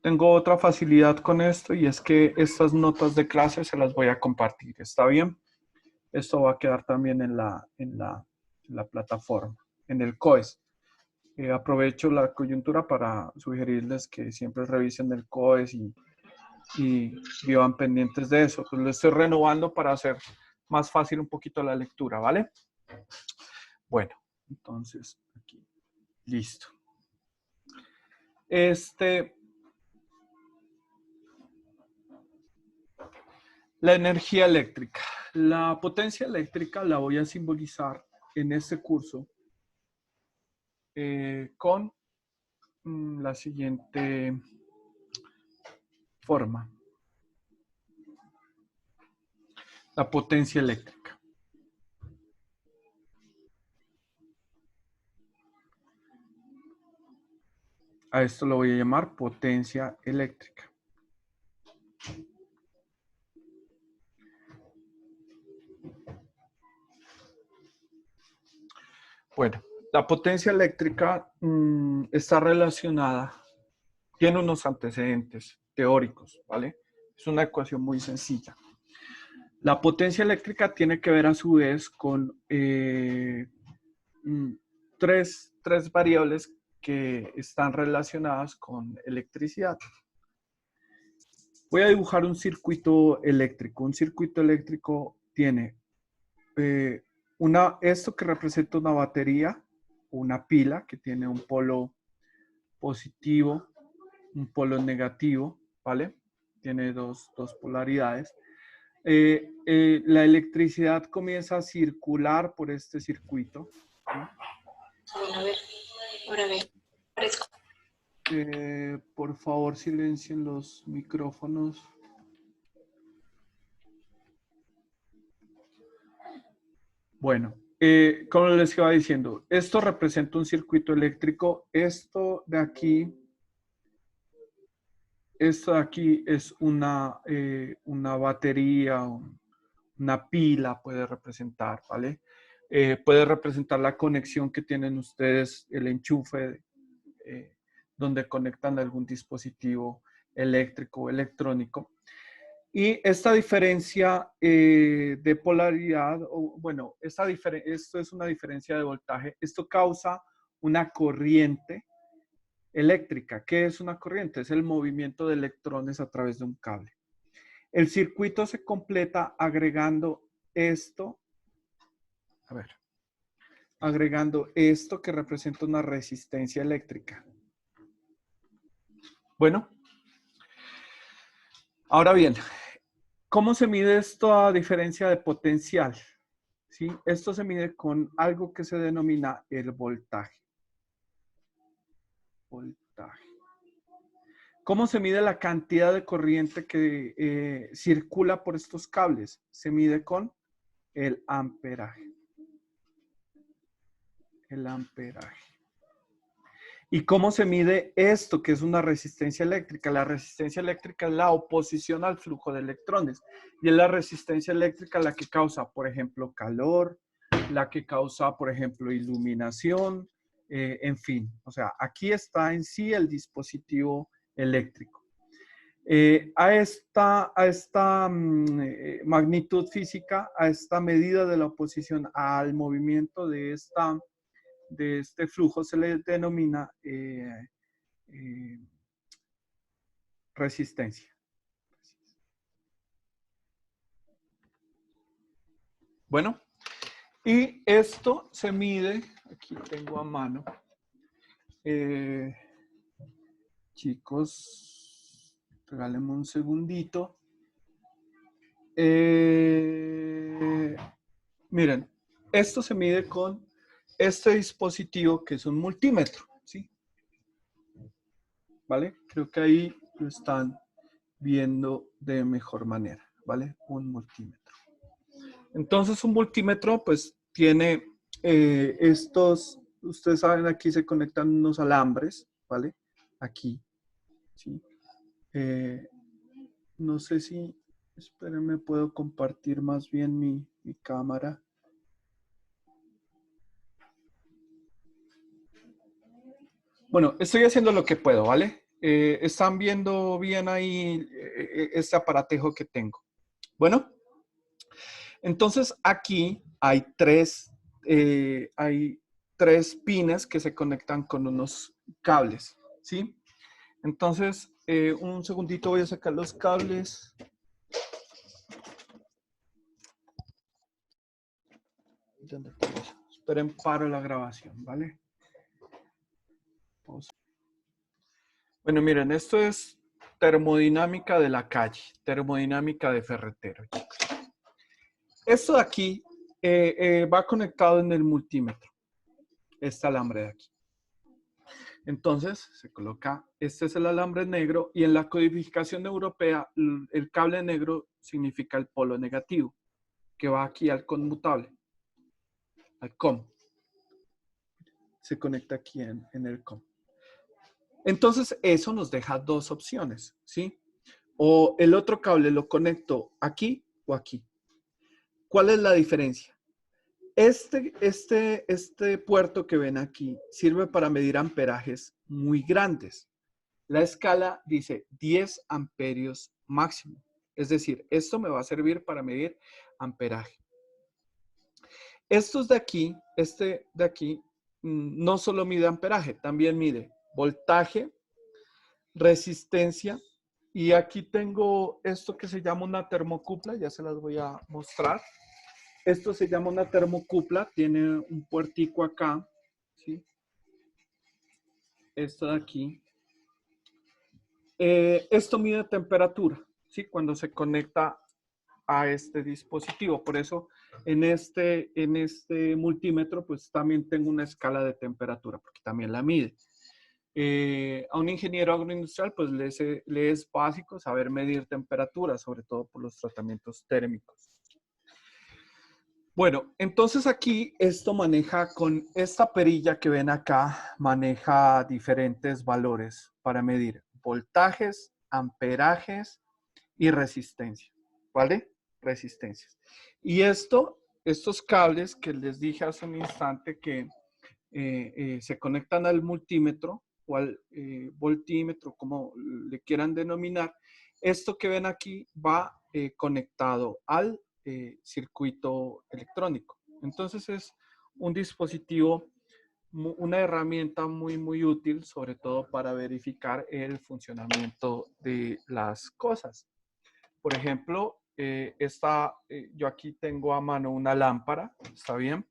Tengo otra facilidad con esto y es que estas notas de clase se las voy a compartir. ¿Está bien? Esto va a quedar también en la plataforma, en el COES. Aprovecho la coyuntura para sugerirles que siempre revisen el COES y vivan pendientes de eso. Pues lo estoy renovando para hacer más fácil un poquito la lectura, ¿vale? Bueno, entonces aquí, listo. La energía eléctrica. La potencia eléctrica la voy a simbolizar en este curso con la siguiente forma. La potencia eléctrica. A esto lo voy a llamar potencia eléctrica. Bueno, la potencia eléctrica está relacionada, tiene unos antecedentes teóricos, ¿vale? Es una ecuación muy sencilla. La potencia eléctrica tiene que ver a su vez con tres variables que están relacionadas con electricidad. Voy a dibujar un circuito eléctrico. Un circuito eléctrico tiene esto que representa una batería, una pila que tiene un polo positivo, un polo negativo, ¿vale? Tiene dos polaridades. La electricidad comienza a circular por este circuito. A ver, ahora ve. Por favor, silencien los micrófonos. Bueno, como les iba diciendo, esto representa un circuito eléctrico. Esto de aquí es una batería, una pila puede representar, ¿vale? Puede representar la conexión que tienen ustedes, el enchufe, donde conectan algún dispositivo eléctrico o electrónico. Y esta diferencia de polaridad, bueno, esto es una diferencia de voltaje. Esto causa una corriente eléctrica. ¿Qué es una corriente? Es el movimiento de electrones a través de un cable. El circuito se completa agregando esto. A ver. Agregando esto que representa una resistencia eléctrica. Bueno. Ahora bien, ¿cómo se mide esto a diferencia de potencial? ¿Sí? Esto se mide con algo que se denomina el voltaje. Voltaje. ¿Cómo se mide la cantidad de corriente que circula por estos cables? Se mide con el amperaje. El amperaje. ¿Y cómo se mide esto, que es una resistencia eléctrica? La resistencia eléctrica es la oposición al flujo de electrones. Y es la resistencia eléctrica la que causa, por ejemplo, calor, la que causa, por ejemplo, iluminación, en fin. O sea, aquí está en sí el dispositivo eléctrico. A esta magnitud física, a esta medida de la oposición al movimiento de este flujo se le denomina resistencia. Bueno, y esto se mide, aquí tengo a mano, chicos, regálenme un segundito. Miren, esto se mide con este dispositivo que es un multímetro, ¿sí? ¿Vale? Creo que ahí lo están viendo de mejor manera, ¿vale? Un multímetro. Entonces, un multímetro, pues, tiene ustedes saben, aquí se conectan unos alambres, ¿vale? Aquí, ¿sí? No sé si, espérenme, puedo compartir más bien mi cámara. Bueno, estoy haciendo lo que puedo, ¿vale? ¿Están viendo bien ahí este aparatejo que tengo? Bueno, entonces aquí hay tres pines que se conectan con unos cables, ¿sí? Entonces, un segundito, voy a sacar los cables. ¿Dónde está eso? Esperen, paro la grabación, ¿vale? Pausa. Bueno, miren, esto es termodinámica de la calle, termodinámica de ferretero, chicos. Esto de aquí va conectado en el multímetro, este alambre de aquí. Entonces, se coloca, este es el alambre negro y en la codificación europea el cable negro significa el polo negativo, que va aquí al conmutable, al COM. Se conecta aquí en el COM. Entonces, eso nos deja dos opciones, ¿sí? O el otro cable lo conecto aquí o aquí. ¿Cuál es la diferencia? Este puerto que ven aquí sirve para medir amperajes muy grandes. La escala dice 10 amperios máximo. Es decir, esto me va a servir para medir amperaje. Estos de aquí, este de aquí, no solo mide amperaje, también mide voltaje, resistencia. Y aquí tengo esto que se llama una termocupla, ya se las voy a mostrar. Esto se llama una termocupla, tiene un puertico acá, ¿sí? Esto de aquí. Esto mide temperatura, ¿sí? Cuando se conecta a este dispositivo. Por eso en este multímetro pues también tengo una escala de temperatura, porque también la mide. A un ingeniero agroindustrial pues le es básico saber medir temperatura, sobre todo por los tratamientos térmicos. Bueno, entonces aquí esto maneja con esta perilla que ven acá, maneja diferentes valores para medir voltajes, amperajes y resistencia, ¿vale? Resistencias. Y estos cables que les dije hace un instante que se conectan al multímetro o al voltímetro, como le quieran denominar, esto que ven aquí va conectado al circuito electrónico. Entonces es un dispositivo, una herramienta muy, muy útil, sobre todo para verificar el funcionamiento de las cosas. Por ejemplo, yo aquí tengo a mano una lámpara, ¿está bien?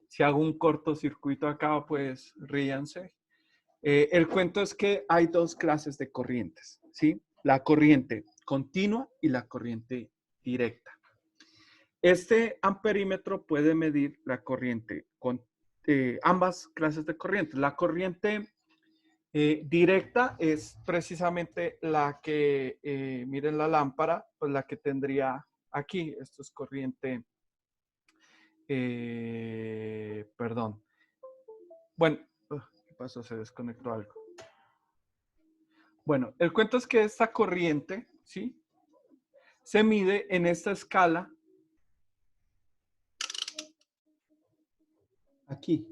Si hago un cortocircuito acá, pues ríanse. El cuento es que hay dos clases de corrientes, ¿sí? La corriente continua y la corriente directa. Este amperímetro puede medir la corriente con ambas clases de corriente. La corriente directa es precisamente la que, miren la lámpara, pues la que tendría aquí. Esto es corriente, perdón. Bueno, ¿qué pasó? Se desconectó algo. Bueno, el cuento es que esta corriente, ¿sí? Se mide en esta escala aquí.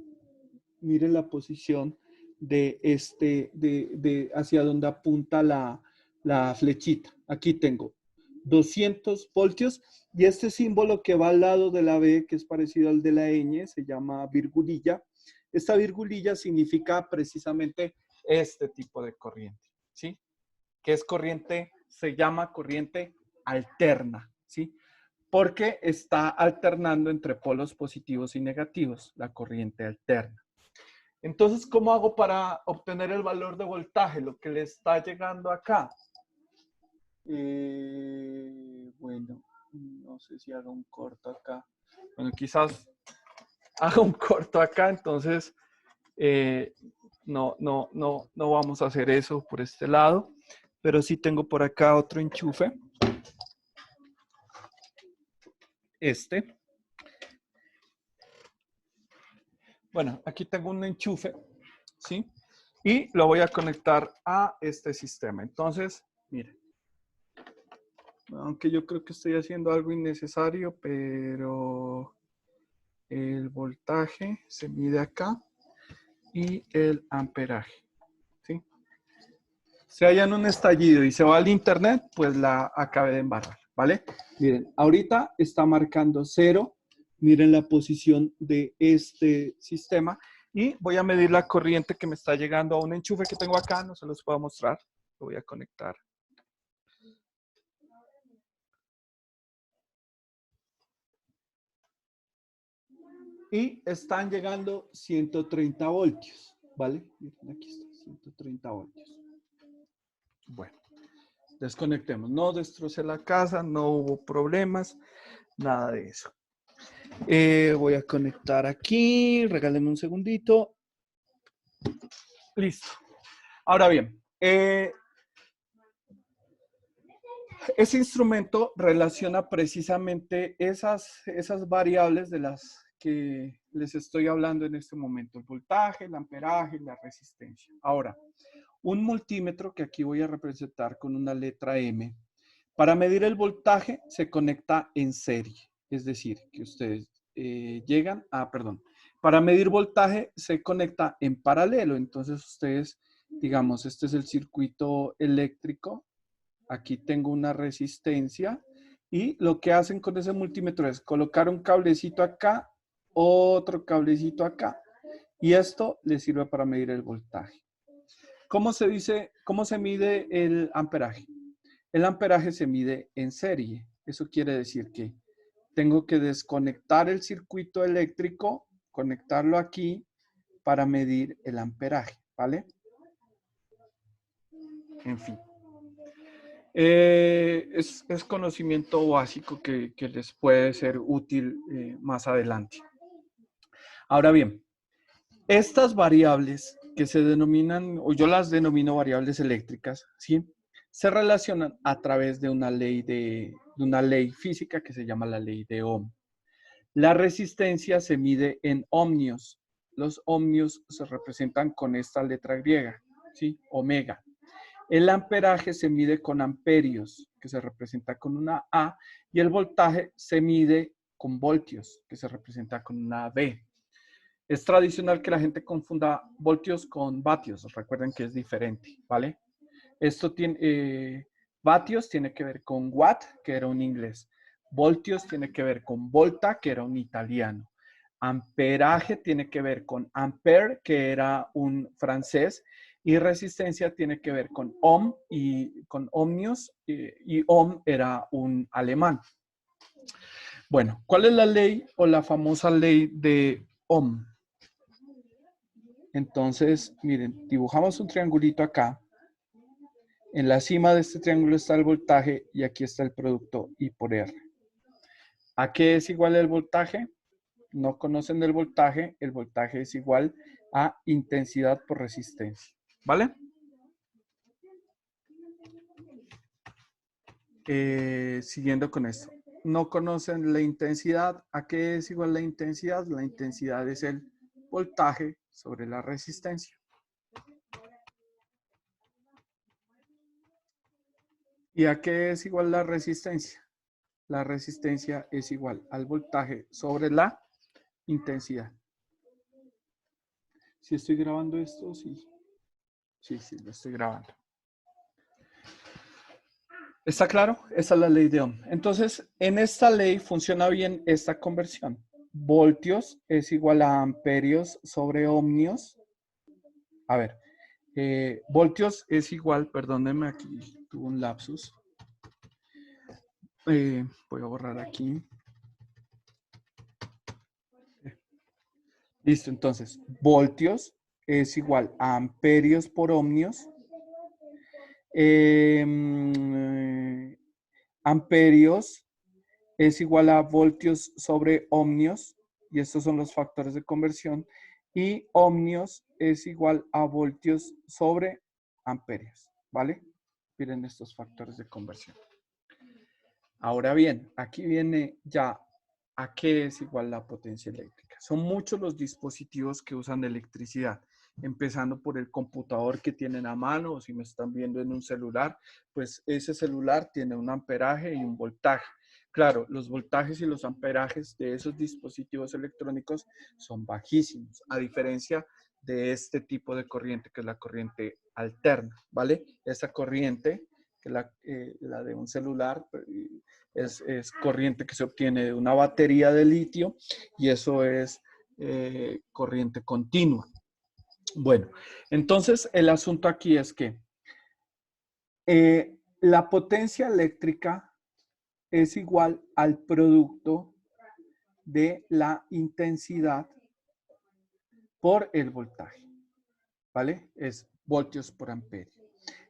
Miren la posición de hacia donde apunta la flechita. Aquí tengo 200 voltios y este símbolo que va al lado de la B, que es parecido al de la ñ, se llama virgulilla. Esta virgulilla significa precisamente este tipo de corriente, ¿sí? Que es corriente, se llama corriente alterna, ¿sí? Porque está alternando entre polos positivos y negativos, la corriente alterna. Entonces, ¿cómo hago para obtener el valor de voltaje? Lo que le está llegando acá. Bueno, no sé si haga un corto acá. Bueno, quizás haga un corto acá, entonces no vamos a hacer eso por este lado. Pero sí tengo por acá otro enchufe. Bueno, aquí tengo un enchufe, ¿sí? Y lo voy a conectar a este sistema. Entonces, miren. Aunque yo creo que estoy haciendo algo innecesario, pero el voltaje se mide acá y el amperaje. se halla en un estallido y se va al internet, pues la acabé de embarrar, ¿vale? Miren, ahorita está marcando 0. Miren la posición de este sistema y voy a medir la corriente que me está llegando a un enchufe que tengo acá. No se los puedo mostrar. Lo voy a conectar. Y están llegando 130 voltios, ¿vale? Miren, aquí está, 130 voltios. Bueno, desconectemos. No destrocé la casa, no hubo problemas, nada de eso. Voy a conectar aquí, regálenme un segundito. Listo. Ahora bien, ese instrumento relaciona precisamente esas variables de las que les estoy hablando en este momento, el voltaje, el amperaje, la resistencia. Ahora, un multímetro que aquí voy a representar con una letra M, para medir el voltaje se conecta en serie, es decir, que ustedes para medir voltaje se conecta en paralelo, entonces ustedes, digamos, este es el circuito eléctrico. Aquí tengo una resistencia y lo que hacen con ese multímetro es colocar un cablecito acá, otro cablecito acá y esto les sirve para medir el voltaje. ¿Cómo se mide el amperaje? El amperaje se mide en serie. Eso quiere decir que tengo que desconectar el circuito eléctrico, conectarlo aquí para medir el amperaje, ¿vale? En fin. Es conocimiento básico que les puede ser útil más adelante. Ahora bien, estas variables que se denominan, o yo las denomino variables eléctricas, ¿sí? Se relacionan a través de una ley física que se llama la ley de Ohm. La resistencia se mide en ohmios. Los ohmios se representan con esta letra griega, ¿sí? Omega. El amperaje se mide con amperios, que se representa con una A, y el voltaje se mide con voltios, que se representa con una B. Es tradicional que la gente confunda voltios con vatios. Recuerden que es diferente, ¿vale? Esto tiene, vatios tiene que ver con watt, que era un inglés. Voltios tiene que ver con volta, que era un italiano. Amperaje tiene que ver con ampere, que era un francés. Y resistencia tiene que ver con ohm y con ohmios. Y ohm era un alemán. Bueno, ¿cuál es la ley o la famosa ley de Ohm? Entonces, miren, dibujamos un triangulito acá. En la cima de este triángulo está el voltaje y aquí está el producto I por R. ¿A qué es igual el voltaje? No conocen el voltaje es igual a intensidad por resistencia. ¿Vale? Siguiendo con esto. No conocen la intensidad. ¿A qué es igual la intensidad? La intensidad es el voltaje sobre la resistencia. ¿Y a qué es igual la resistencia? La resistencia es igual al voltaje sobre la intensidad. ¿Sí estoy grabando esto? Sí. Sí, lo estoy grabando. ¿Está claro? Esa es la ley de Ohm. Entonces, en esta ley funciona bien esta conversión. Voltios es igual a amperios sobre ohmios. A ver, voltios es igual, perdónenme, aquí tuve un lapsus. Voy a borrar aquí. Listo, entonces, voltios es igual a amperios por ohmios. Amperios es igual a voltios sobre ohmios, y estos son los factores de conversión, y ohmios es igual a voltios sobre amperios, ¿vale? Miren estos factores de conversión. Ahora bien, aquí viene ya a qué es igual la potencia eléctrica. Son muchos los dispositivos que usan electricidad, empezando por el computador que tienen a mano, o si me están viendo en un celular, pues ese celular tiene un amperaje y un voltaje. Claro, los voltajes y los amperajes de esos dispositivos electrónicos son bajísimos, a diferencia de este tipo de corriente, que es la corriente alterna, ¿vale? Esa corriente, que la de un celular, es corriente que se obtiene de una batería de litio y eso es corriente continua. Bueno, entonces el asunto aquí es que la potencia eléctrica es igual al producto de la intensidad por el voltaje, ¿vale? Es voltios por amperio.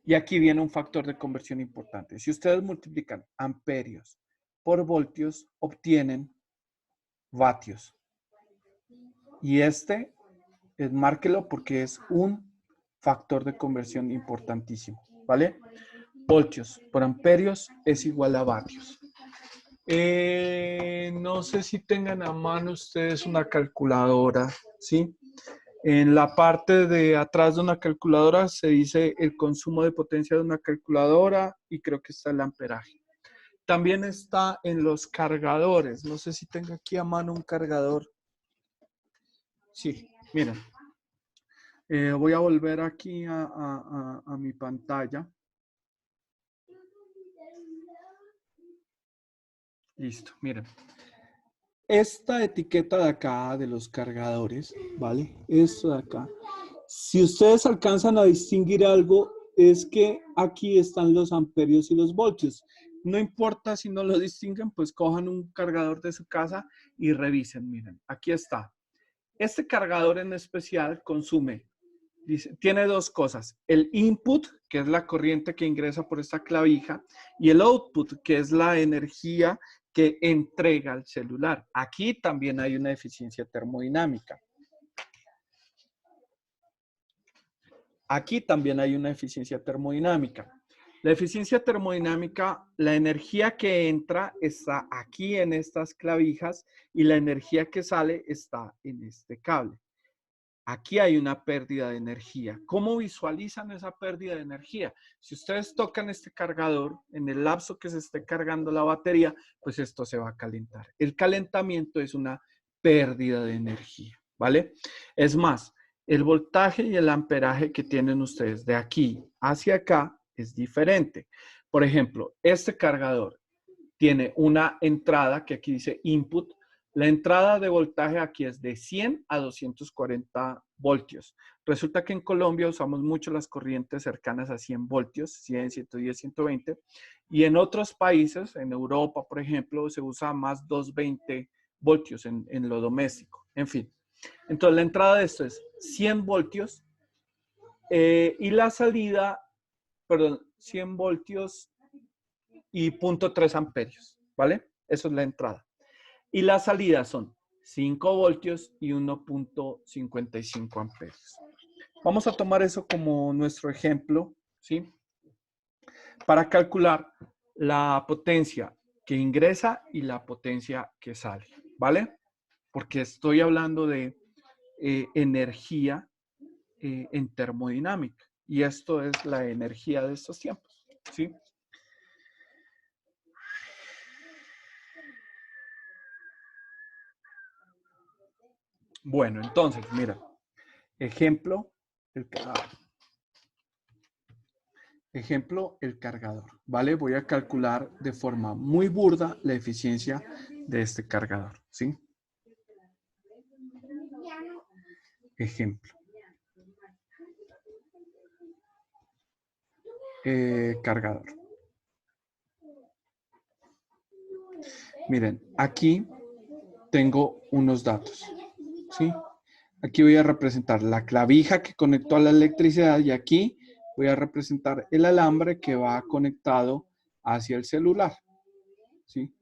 Y aquí viene un factor de conversión importante. Si ustedes multiplican amperios por voltios, obtienen vatios. Y márquelo porque es un factor de conversión importantísimo, ¿vale? Voltios por amperios es igual a vatios. No sé si tengan a mano ustedes una calculadora, ¿sí? En la parte de atrás de una calculadora se dice el consumo de potencia de una calculadora y creo que está el amperaje. También está en los cargadores. No sé si tengo aquí a mano un cargador. Sí, miren. Voy a volver aquí a mi pantalla. Listo, miren. Esta etiqueta de acá de los cargadores, ¿vale? Esto de acá. Si ustedes alcanzan a distinguir algo, es que aquí están los amperios y los voltios. No importa si no lo distinguen, pues cojan un cargador de su casa y revisen. Miren, aquí está. Este cargador en especial consume, tiene dos cosas. El input, que es la corriente que ingresa por esta clavija, y el output, que es la energía que entrega al celular. Aquí también hay una eficiencia termodinámica. Aquí también hay una eficiencia termodinámica. La eficiencia termodinámica, la energía que entra está aquí en estas clavijas y la energía que sale está en este cable. Aquí hay una pérdida de energía. ¿Cómo visualizan esa pérdida de energía? Si ustedes tocan este cargador, en el lapso que se esté cargando la batería, pues esto se va a calentar. El calentamiento es una pérdida de energía, ¿vale? Es más, el voltaje y el amperaje que tienen ustedes de aquí hacia acá es diferente. Por ejemplo, este cargador tiene una entrada que aquí dice input. La entrada de voltaje aquí es de 100 a 240 voltios. Resulta que en Colombia usamos mucho las corrientes cercanas a 100 voltios, 100, 110, 120. Y en otros países, en Europa, por ejemplo, se usa más 220 voltios en lo doméstico. En fin. Entonces, la entrada de esto es 100 voltios y la salida, perdón, 100 voltios y 0.3 amperios, ¿vale? Eso es la entrada. Y la salida son 5 voltios y 1.55 amperios. Vamos a tomar eso como nuestro ejemplo, ¿sí? Para calcular la potencia que ingresa y la potencia que sale, ¿vale? Porque estoy hablando de energía en termodinámica y esto es la energía de estos tiempos, ¿sí? Bueno, entonces, mira, ejemplo, el cargador, ¿vale? Voy a calcular de forma muy burda la eficiencia de este cargador, ¿sí? Ejemplo. Cargador. Miren, aquí tengo unos datos, ¿sí? Aquí voy a representar la clavija que conectó a la electricidad y aquí voy a representar el alambre que va conectado hacia el celular, ¿sí?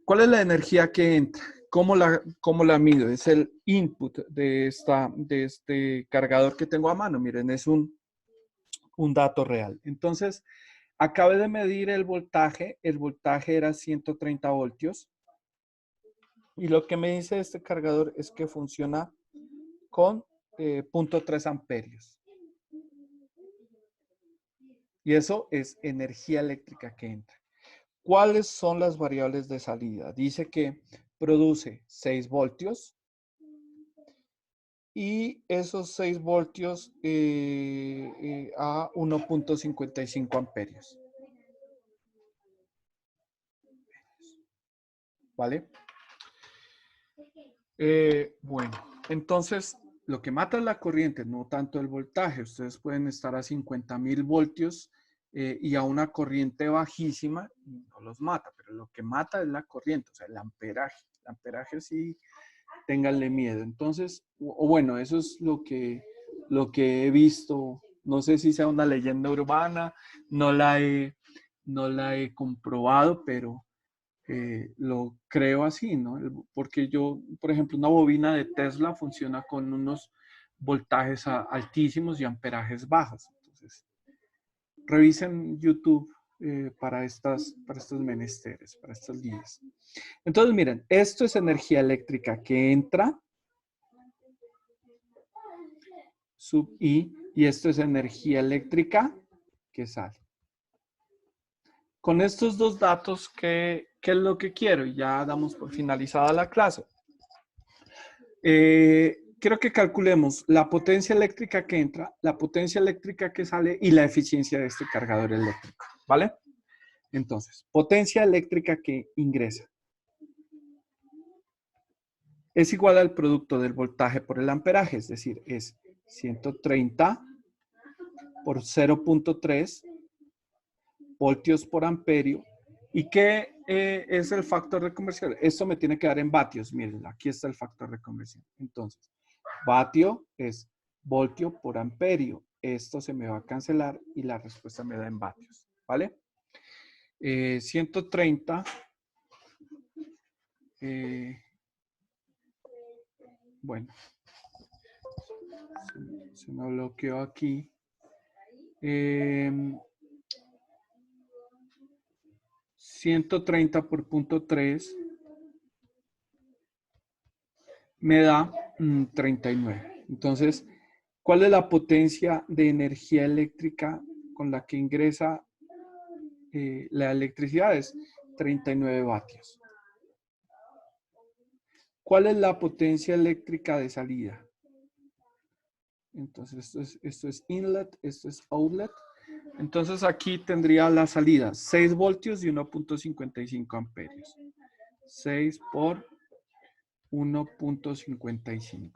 ¿Cuál es la energía que entra? ¿Cómo la mido? Es el input de este cargador que tengo a mano. Miren, es un dato real. Entonces, acabé de medir el voltaje. El voltaje era 130 voltios. Y lo que me dice este cargador es que funciona con 0.3 amperios. Y eso es energía eléctrica que entra. ¿Cuáles son las variables de salida? Dice que produce 6 voltios y esos 6 voltios a 1.55 amperios. ¿Vale? Bueno, entonces lo que mata es la corriente, no tanto el voltaje. Ustedes pueden estar a 50.000 voltios y a una corriente bajísima y no los mata, pero lo que mata es la corriente, o sea, el amperaje. El amperaje sí, ténganle miedo. Entonces, o bueno, eso es lo que he visto. No sé si sea una leyenda urbana, no la he comprobado, pero lo creo así, ¿no? Porque yo, por ejemplo, una bobina de Tesla funciona con unos voltajes altísimos y amperajes bajos. Entonces, revisen YouTube para estos menesteres, para estas líneas. Entonces, miren, esto es energía eléctrica que entra, sub I, y esto es energía eléctrica que sale. Con estos dos datos, ¿qué es lo que quiero? Y ya damos por finalizada la clase. Quiero que calculemos la potencia eléctrica que entra, la potencia eléctrica que sale y la eficiencia de este cargador eléctrico, ¿vale? Entonces, potencia eléctrica que ingresa es igual al producto del voltaje por el amperaje, es decir, es 130 por 0.3 voltios por amperio. ¿Y qué es el factor de conversión? Esto me tiene que dar en vatios. Miren, aquí está el factor de conversión. Entonces, vatio es voltio por amperio. Esto se me va a cancelar y la respuesta me da en vatios. ¿Vale? 130. Bueno, se me bloqueó aquí. 130 por 0.3 me da 39. Entonces, ¿cuál es la potencia de energía eléctrica con la que ingresa la electricidad? Es 39 vatios. ¿Cuál es la potencia eléctrica de salida? Entonces, esto es inlet, esto es outlet. Entonces, aquí tendría la salida 6 voltios y 1.55 amperios. 6 por 1.55.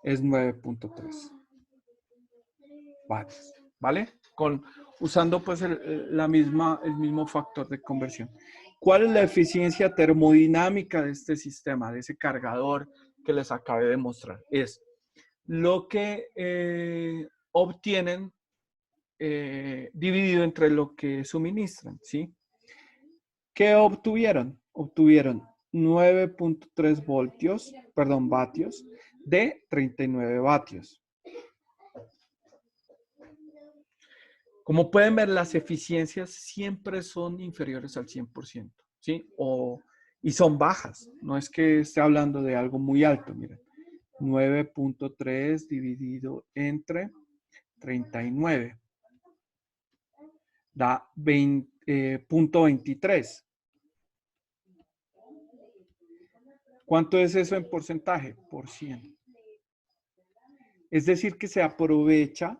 Es 9.3 vatios, ¿vale? Usando pues el mismo factor de conversión. ¿Cuál es la eficiencia termodinámica de este sistema, de ese cargador que les acabé de mostrar? Es lo que obtienen dividido entre lo que suministran, ¿sí? ¿Qué obtuvieron? Obtuvieron 9.3 vatios de 39 vatios. Como pueden ver, las eficiencias siempre son inferiores al 100%, ¿sí? Y son bajas. No es que esté hablando de algo muy alto, miren. 9.3 dividido entre 39 da 0.23. ¿Cuánto es eso en porcentaje? Por 100. Es decir, que se aprovecha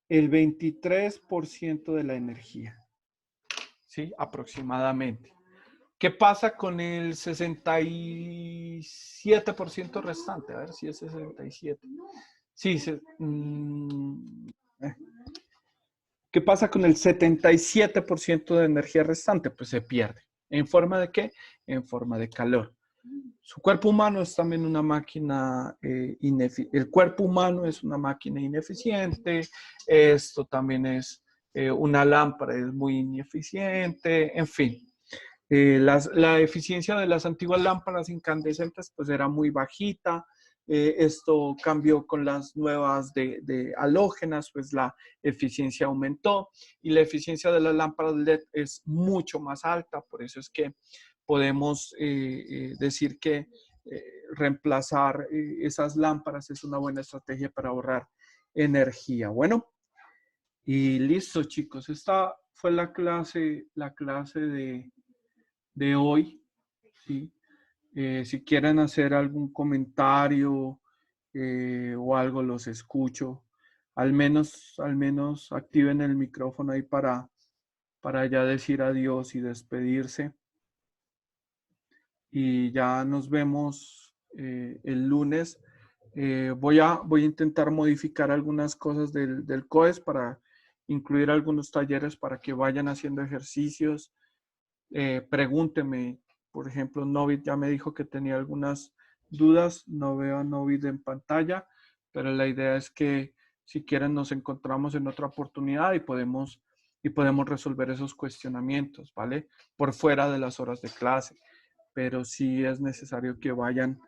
el 23% de la energía, ¿sí? Aproximadamente. ¿Qué pasa con el 67% restante? A ver si es 67. Sí, ¿qué pasa con el 77% de energía restante? Pues se pierde. ¿En forma de qué? En forma de calor. Su cuerpo humano es también una máquina el cuerpo humano es una máquina ineficiente. Esto también es una lámpara, es muy ineficiente, en fin. La eficiencia de las antiguas lámparas incandescentes pues era muy bajita. Esto cambió con las nuevas de halógenas, pues la eficiencia aumentó y la eficiencia de las lámparas LED es mucho más alta. Por eso es que podemos decir que reemplazar esas lámparas es una buena estrategia para ahorrar energía. Bueno, y listo, chicos. Esta fue la clase de hoy, ¿sí? Si quieren hacer algún comentario, o algo los escucho. Al menos activen el micrófono ahí para ya decir adiós y despedirse. Y ya nos vemos el lunes. Voy a intentar modificar algunas cosas del COES para incluir algunos talleres para que vayan haciendo ejercicios. Pregúnteme, por ejemplo, Novid ya me dijo que tenía algunas dudas. No veo a Novid en pantalla, pero la idea es que si quieren nos encontramos en otra oportunidad y podemos resolver esos cuestionamientos, ¿vale? Por fuera de las horas de clase, pero sí es necesario que vayan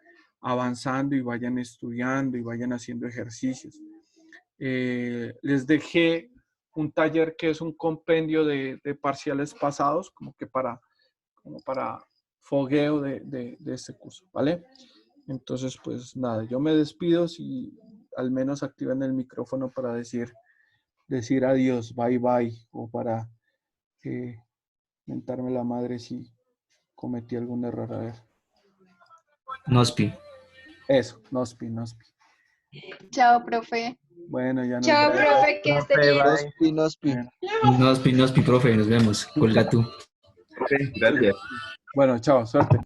avanzando y vayan estudiando y vayan haciendo ejercicios. Les dejé un taller que es un compendio de parciales pasados, como para fogueo de este curso, ¿vale? Entonces, pues nada, yo me despido si al menos activan el micrófono para decir adiós, bye bye, o para mentarme la madre si cometí algún error. A ver. Nospi. Eso, Nospi. Chao, profe. Bueno, ya nos Chao, vemos. profe, que esté bien. Nospi. Bueno. Nospi, profe, nos vemos. Colga tú. Gracias. Bueno, chao, suerte.